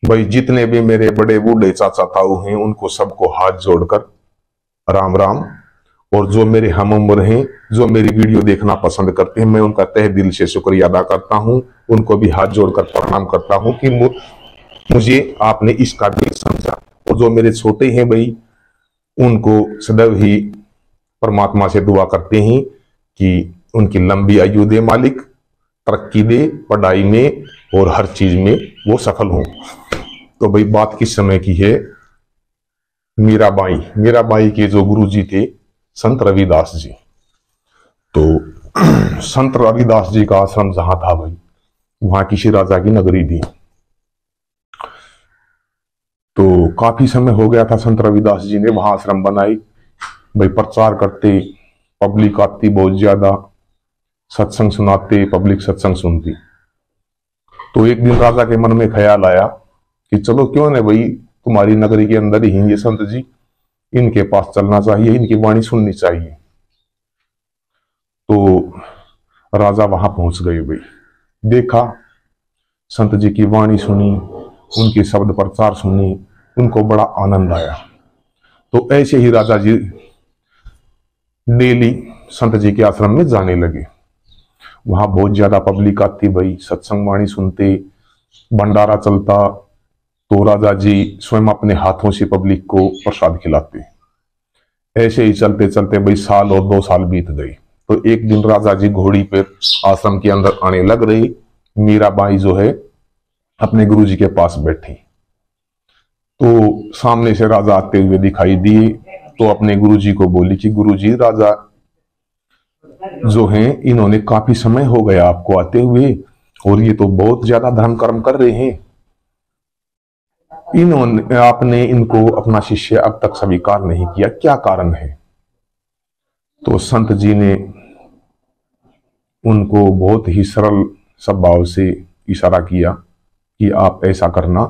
भाई जितने भी मेरे बड़े बूढ़े चाचा ताऊ हैं उनको सबको हाथ जोड़कर राम राम। और जो मेरे हम उम्र हैं, जो मेरी वीडियो देखना पसंद करते हैं, मैं उनका तहे दिल से शुक्रिया अदा करता हूं। उनको भी हाथ जोड़कर प्रणाम करता हूं कि मुझे आपने इस काबिल समझा। और जो मेरे छोटे हैं भाई, उनको सदैव ही परमात्मा से दुआ करते हैं कि उनकी लंबी आयु दे मालिक, तरक्की दे पढ़ाई में और हर चीज में वो सफल हो। तो भाई बात किस समय की है? मीराबाई के जो गुरुजी थे संत रविदास जी। तो संत रविदास जी का आश्रम जहां था भाई, वहां किसी राजा की नगरी थी। तो काफी समय हो गया था, संत रविदास जी ने वहां आश्रम बनाई। भाई प्रचार करते, पब्लिक आती बहुत ज्यादा, सत्संग सुनाते, पब्लिक सत्संग सुनती। तो एक दिन राजा के मन में ख्याल आया कि चलो क्यों न भाई, तुम्हारी नगरी के अंदर ही ये संत जी, इनके पास चलना चाहिए, इनकी वाणी सुननी चाहिए। तो राजा वहां पहुंच गए भाई, देखा संत जी की वाणी सुनी, उनके शब्द प्रचार सुनी, उनको बड़ा आनंद आया। तो ऐसे ही राजा जी डेली संत जी के आश्रम में जाने लगे। वहां बहुत ज्यादा पब्लिक आती भाई, सत्संग वाणी सुनते, भंडारा चलता। तो राजा जी स्वयं अपने हाथों से पब्लिक को प्रसाद खिलाते। ऐसे ही चलते चलते भाई साल और 2 साल बीत गए। तो एक दिन राजा जी घोड़ी पर आश्रम के अंदर आने लग रही। मीराबाई जो है अपने गुरुजी के पास बैठी। तो सामने से राजा आते हुए दिखाई दिए। तो अपने गुरुजी को बोली कि गुरुजी, राजा जो हैं इन्होंने काफी समय हो गया आपको आते हुए, और ये तो बहुत ज्यादा धर्म कर्म कर रहे हैं। आपने इनको अपना शिष्य अब तक स्वीकार नहीं किया, क्या कारण है? तो संत जी ने उनको बहुत ही सरल स्वभाव से इशारा किया कि आप ऐसा करना,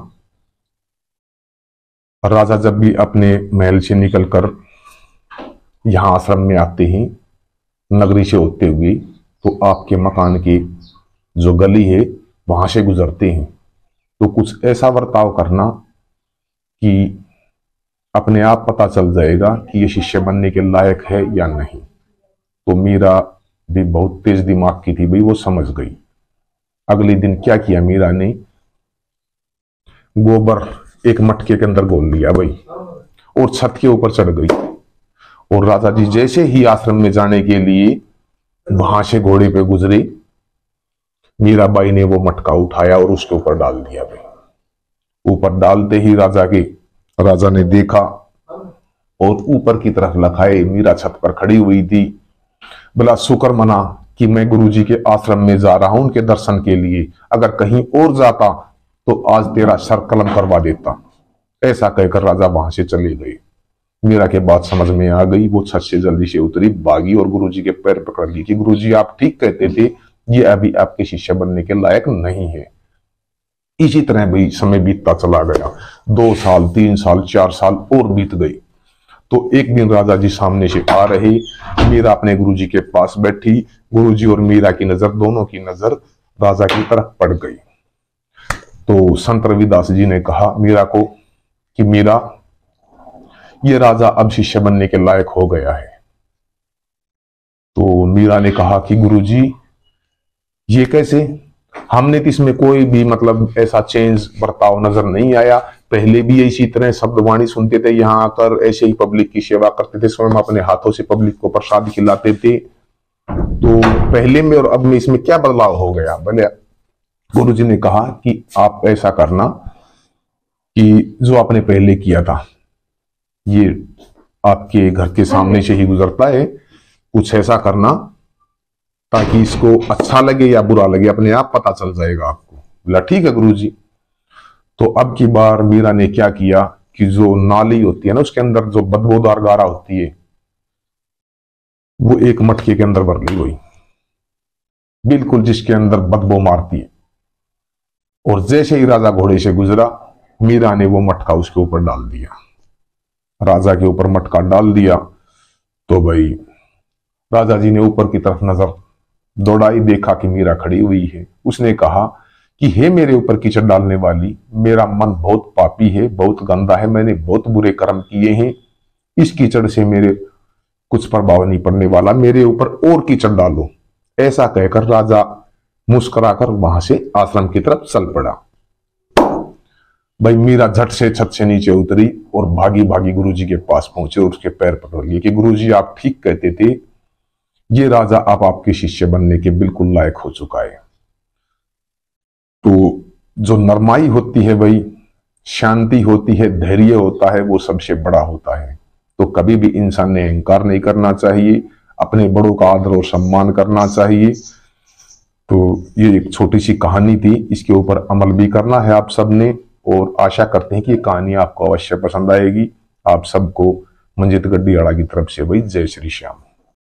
राजा जब भी अपने महल से निकलकर यहां आश्रम में आते हैं नगरी से होते हुए, तो आपके मकान की जो गली है वहां से गुजरते हैं, तो कुछ ऐसा बर्ताव करना कि अपने आप पता चल जाएगा कि ये शिष्य बनने के लायक है या नहीं। तो मीरा भी बहुत तेज दिमाग की थी भाई, वो समझ गई। अगले दिन क्या किया मीरा ने, गोबर एक मटके के अंदर घोल लिया भाई, और छत के ऊपर चढ़ गई। और राजा जी जैसे ही आश्रम में जाने के लिए वहां से घोड़े पे गुजरे, मीराबाई ने वो मटका उठाया और उसके ऊपर डाल दिया भाई। ऊपर डालते ही राजा ने देखा और ऊपर की तरफ लखाए मीरा छत पर खड़ी हुई थी। भला शुक्र मना कि मैं गुरुजी के आश्रम में जा रहा हूं उनके दर्शन के लिए, अगर कहीं और जाता तो आज तेरा सर कलम करवा देता। ऐसा कहकर राजा वहां से चले गए। मीरा के बात समझ में आ गई, वो छत से जल्दी से उतरी, भागी और गुरुजी के पैर पकड़ ली कि गुरुजी आप ठीक कहते थे, ये अभी आपके शिष्य बनने के लायक नहीं है। इसी तरह भाई समय बीतता चला गया। 2 साल, 3 साल, 4 साल और बीत गए। तो एक दिन राजा जी सामने से आ रहे, मीरा अपने गुरुजी के पास बैठी। गुरुजी और मीरा की नजर, दोनों की नजर राजा की तरफ पड़ गई। तो संत रविदास जी ने कहा मीरा को कि मीरा, ये राजा अब शिष्य बनने के लायक हो गया है। तो मीरा ने कहा कि गुरुजी ये कैसे? हमने तो इसमें कोई भी मतलब ऐसा चेंज बर्ताव नजर नहीं आया। पहले भी इसी तरह शब्दवाणी सुनते थे, यहाँ आकर ऐसे ही पब्लिक की सेवा करते थे, स्वयं अपने हाथों से पब्लिक को प्रसाद खिलाते थे। तो पहले में और अब में इसमें क्या बदलाव हो गया? बोले गुरुजी ने कहा कि आप ऐसा करना कि जो आपने पहले किया था, ये आपके घर के सामने से ही गुजरता है, कुछ ऐसा करना ताकि इसको अच्छा लगे या बुरा लगे, अपने आप पता चल जाएगा आपको। बोला ठीक है गुरुजी। तो अब की बार मीरा ने क्या किया कि जो नाली होती है ना, उसके अंदर जो बदबूदार गारा होती है, वो एक मटके के अंदर भर ली हुई, बिल्कुल जिसके अंदर बदबू मारती है। और जैसे ही राजा घोड़े से गुजरा, मीरा ने वो मटका उसके ऊपर डाल दिया। राजा के ऊपर मटका डाल दिया तो भाई राजा जी ने ऊपर की तरफ नजर दौड़ाई, देखा कि मीरा खड़ी हुई है। उसने कहा कि हे मेरे ऊपर कीचड़ डालने वाली, मेरा मन बहुत पापी है, बहुत गंदा है, मैंने बहुत बुरे कर्म किए हैं, इस कीचड़ से मेरे कुछ प्रभाव नहीं पड़ने वाला, मेरे ऊपर और कीचड़ डालो। ऐसा कहकर राजा मुस्कुराकर वहां से आश्रम की तरफ चल पड़ा। भाई मीरा झट से छत से नीचे उतरी और भागी भागी गुरुजी के पास पहुंचे और उसके पैर पकड़ लिए कि गुरुजी आप ठीक कहते थे, ये राजा अब आपके शिष्य बनने के बिल्कुल लायक हो चुका है। तो जो नरमाई होती है भाई, शांति होती है, धैर्य होता है, वो सबसे बड़ा होता है। तो कभी भी इंसान ने अहंकार नहीं करना चाहिए, अपने बड़ों का आदर और सम्मान करना चाहिए। तो ये एक छोटी सी कहानी थी, इसके ऊपर अमल भी करना है आप सबने, और आशा करते हैं कि ये कहानी आपको अवश्य पसंद आएगी। आप सबको मंजित गड्डी आड़ा की तरफ से भाई जय श्री श्याम।